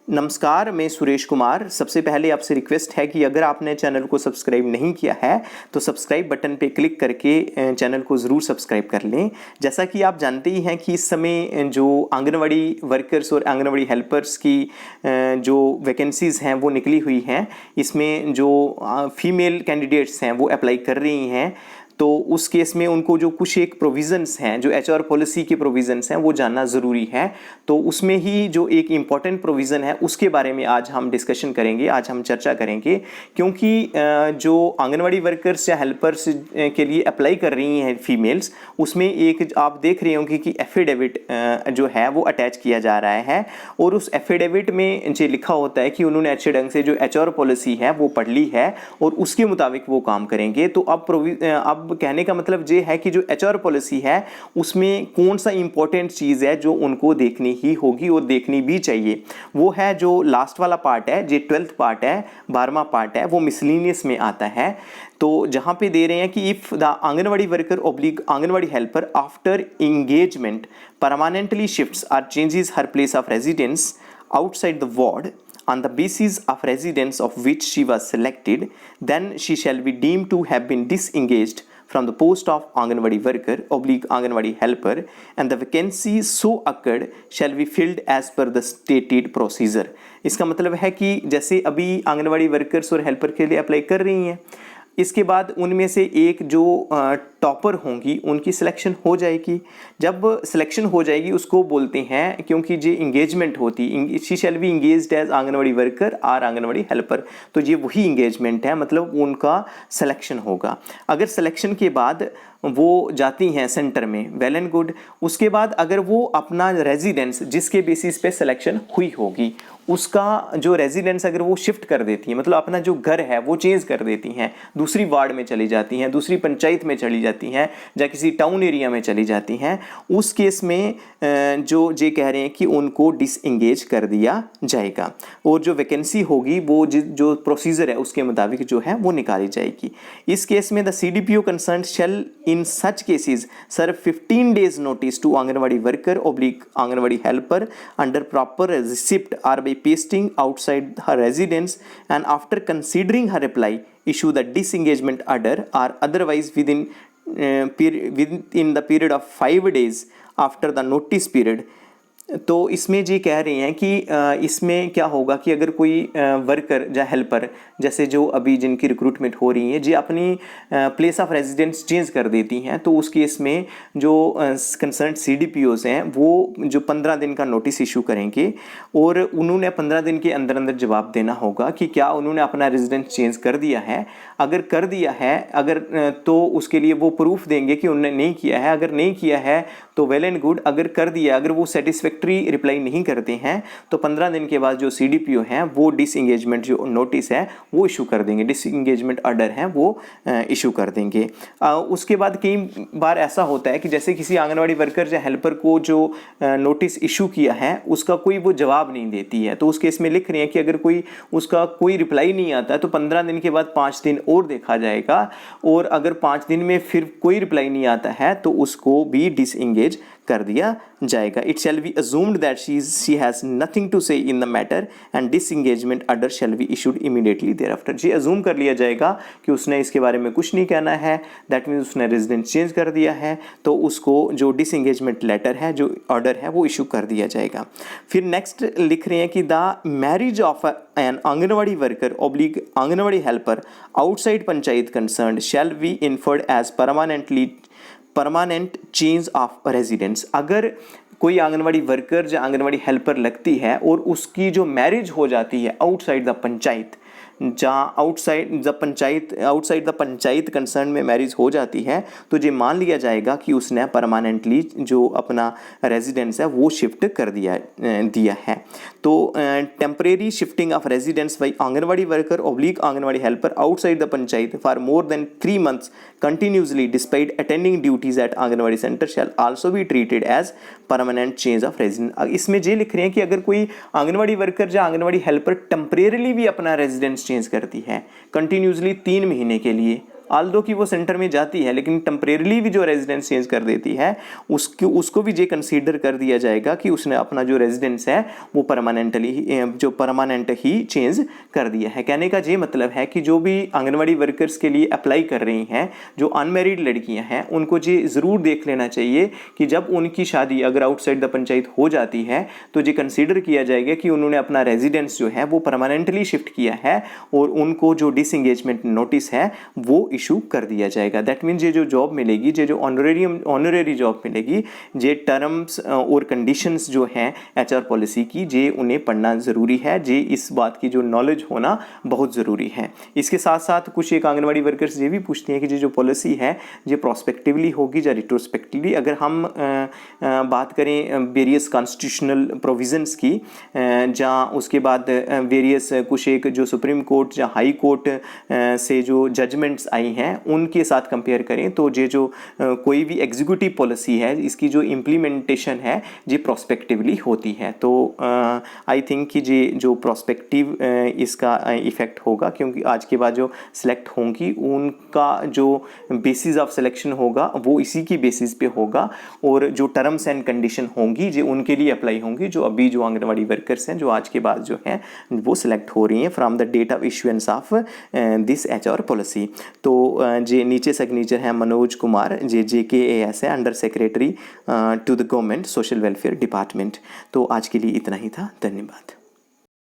नमस्कार, मैं सुरेश कुमार। सबसे पहले आपसे रिक्वेस्ट है कि अगर आपने चैनल को सब्सक्राइब नहीं किया है तो सब्सक्राइब बटन पे क्लिक करके चैनल को ज़रूर सब्सक्राइब कर लें। जैसा कि आप जानते ही हैं कि इस समय जो आंगनवाड़ी वर्कर्स और आंगनवाड़ी हेल्पर्स की जो वैकेंसीज़ हैं वो निकली हुई हैं। इसमें जो फीमेल कैंडिडेट्स हैं वो अप्लाई कर रही हैं, तो उस केस में उनको जो कुछ एक प्रोविज़न्स हैं, जो एचआर पॉलिसी के प्रोविज़न्स हैं, वो जानना ज़रूरी है। तो उसमें ही जो एक इम्पॉर्टेंट प्रोविज़न है उसके बारे में आज हम डिस्कशन करेंगे, आज हम चर्चा करेंगे। क्योंकि जो आंगनवाड़ी वर्कर्स या हेल्पर्स के लिए अप्लाई कर रही हैं फीमेल्स, उसमें एक आप देख रहे होंगे कि एफिडेविट जो है वो अटैच किया जा रहा है, और उस एफिडेविट में जो लिखा होता है कि उन्होंने अच्छे ढंग से जो एचआर पॉलिसी है वो पढ़ ली है और उसके मुताबिक वो काम करेंगे। तो अब कहने का मतलब ये है कि जो एचआर पॉलिसी है उसमें कौन सा इंपॉर्टेंट चीज़ है जो उनको देखनी ही होगी और देखनी भी चाहिए, वो है जो लास्ट वाला पार्ट है, जो 12th पार्ट है, 12वां पार्ट है, वो मिसलिनियस में आता है। तो जहाँ पे दे रहे हैं कि if the anganwadi worker oblique anganwadi helper after engagement permanently shifts or changes her place of residence outside the ward on the basis of residence of which she was selected, then she shall be deemed to have been disengaged from the post of Anganwadi worker oblique Anganwadi helper, and the vacancy so occurred shall be filled as per the stated procedure। इसका मतलब है कि जैसे अभी anganwadi workers और helper के लिए apply कर रही हैं, इसके बाद उनमें से एक जो टॉपर होंगी उनकी सिलेक्शन हो जाएगी। जब सिलेक्शन हो जाएगी उसको बोलते हैं, क्योंकि ये इंगेजमेंट होती, she shall be engaged as anganwadi worker और आंगनवाड़ी हेल्पर, तो ये वही इंगेजमेंट है, मतलब उनका सिलेक्शन होगा। अगर सिलेक्शन के बाद वो जाती हैं सेंटर में, वेल एंड गुड। उसके बाद अगर वो अपना रेजिडेंस जिसके बेसिस पे सिलेक्शन हुई होगी उसका जो रेजिडेंस अगर वो शिफ्ट कर देती हैं, मतलब अपना जो घर है वो चेंज कर देती हैं, दूसरी वार्ड में चली जाती हैं, दूसरी पंचायत में चली जाती हैं, या किसी टाउन एरिया में चली जाती हैं, उस केस में जो ये कह रहे हैं कि उनको डिसएंगेज कर दिया जाएगा और जो वैकेंसी होगी वो जो प्रोसीजर है उसके मुताबिक जो है वो निकाली जाएगी। इस केस में the CDPO concern shall in such cases serve 15 days notice to Anganwadi worker oblique Anganwadi helper under proper receipt or by pasting outside her residence, and after considering her reply issue the disengagement order or otherwise within the period of 5 days after the notice period। तो इसमें ये कह रहे हैं कि इसमें क्या होगा कि अगर कोई वर्कर या हेल्पर, जैसे जो अभी जिनकी रिक्रूटमेंट हो रही है, जी अपनी प्लेस ऑफ रेजिडेंस चेंज कर देती हैं, तो उस केस में जो कंसर्न CDPOs हैं वो जो 15 दिन का नोटिस इशू करेंगे और उन्होंने 15 दिन के अंदर अंदर जवाब देना होगा कि क्या उन्होंने अपना रेजिडेंस चेंज कर दिया है। अगर कर दिया है, अगर तो उसके लिए वो प्रूफ देंगे कि उन्होंने नहीं किया है। अगर नहीं किया है तो वेल एंड गुड। अगर कर दिया, अगर वो सेटिस्फैक्ट्री रिप्लाई नहीं करते हैं तो 15 दिन के बाद जो CDPO हैं वो डिसएंगेजमेंट जो नोटिस है वो इशू कर देंगे, डिसएंगेजमेंट ऑर्डर है वो इशू कर देंगे। उसके बाद कई बार ऐसा होता है कि जैसे किसी आंगनवाड़ी वर्कर या हेल्पर को जो नोटिस इशू किया है उसका कोई वो जवाब नहीं देती है, तो उस केस में लिख रहे हैं कि अगर कोई उसका कोई रिप्लाई नहीं आता तो 15 दिन के बाद 5 दिन और देखा जाएगा, और अगर 5 दिन में फिर कोई रिप्लाई नहीं आता है तो उसको भी डिसएंगेज कर दिया जाएगा। It shall be assumed that she has nothing to say in the matter and disengagement order shall be issued immediately thereafter. ये अज्यूम कर लिया जाएगा कि उसने इसके बारे में कुछ नहीं कहना है, दैट मीन्स उसने रेजिडेंस चेंज कर दिया है, तो उसको जो डिसएंगेजमेंट लेटर है, जो ऑर्डर है वो इशू कर दिया जाएगा। फिर नेक्स्ट लिख रहे हैं कि the marriage of an anganwadi worker oblique anganwadi helper outside panchayat concern shall be inferred as permanent change of residence. अगर कोई आंगनवाड़ी वर्कर या आंगनवाड़ी हेल्पर लगती है और उसकी जो मैरिज हो जाती है आउटसाइड द पंचायत, जहाँ आउटसाइड द पंचायत कंसर्न में मैरिज हो जाती है, तो ये मान लिया जाएगा कि उसने परमानेंटली जो अपना रेजिडेंस है वो शिफ्ट कर दिया है। तो temporary shifting of residence by anganwadi worker oblique anganwadi helper outside the panchayat for more than 3 months continuously despite attending duties at anganwadi centre shall also be treated as permanent change of residence. इसमें ये लिख रहे हैं कि अगर कोई आंगनवाड़ी वर्कर या आंगनवाड़ी हेल्पर टेम्परेरीली भी अपना रेजिडेंस चेंज करती है कंटिन्यूसली 3 महीने के लिए आल्दो कि वो सेंटर में जाती है, लेकिन टेम्परेरीली भी जो रेजिडेंस चेंज कर देती है उसको भी ये कंसीडर कर दिया जाएगा कि उसने अपना जो रेजिडेंस है वो परमानेंट ही चेंज कर दिया है। कहने का ये मतलब है कि जो भी आंगनवाड़ी वर्कर्स के लिए अप्लाई कर रही हैं, जो अनमैरिड लड़कियां हैं, उनको ये ज़रूर देख लेना चाहिए कि जब उनकी शादी अगर आउटसाइड द पंचायत हो जाती है तो ये कंसीडर किया जाएगा कि उन्होंने अपना रेजिडेंस जो है वो परमानेंटली शिफ्ट किया है और उनको जो डिसएंगेजमेंट नोटिस है वो इशू कर दिया जाएगा। दैट मीन्स ये जो जॉब मिलेगी, ये जो ऑनरेरी जॉब मिलेगी, ये टर्म्स और कंडीशंस जो हैं एचआर पॉलिसी की, ये उन्हें पढ़ना ज़रूरी है। ये इस बात की जो नॉलेज होना बहुत ज़रूरी है। इसके साथ साथ कुछ एक आंगनवाड़ी वर्कर्स ये भी पूछती हैं कि ये जो पॉलिसी है ये प्रोस्पेक्टिवली होगी या रिट्रोस्पेक्टिवली। अगर हम बात करें वेरियस कॉन्स्टिट्यूशनल प्रोविजंस की, जहाँ उसके बाद वेरियस कुछ एक जो सुप्रीम कोर्ट या हाई कोर्ट से जो जजमेंट्स आई हैं उनके साथ कंपेयर करें, तो ये जो कोई भी एग्जीक्यूटिव पॉलिसी है इसकी जो इम्प्लीमेंटेशन है ये प्रोस्पेक्टिवली होती है। तो आई थिंक कि ये जो प्रोस्पेक्टिव इसका इफ़ेक्ट होगा, क्योंकि आज के बाद जो सिलेक्ट होंगी उनका जो बेसिस ऑफ सिलेक्शन होगा वो इसी की बेसिस पे होगा और जो टर्म्स एंड कंडीशन होंगी जो उनके लिए अप्लाई होंगी, जो अभी जो आंगनवाड़ी वर्कर्स हैं जो आज के बाद जो हैं वो सिलेक्ट हो रही हैं from the date of issuance of this HR policy. तो जे नीचे सिग्नेचर है मनोज कुमार, JKAS है, under secretary to the government social welfare department. तो आज के लिए इतना ही था, धन्यवाद।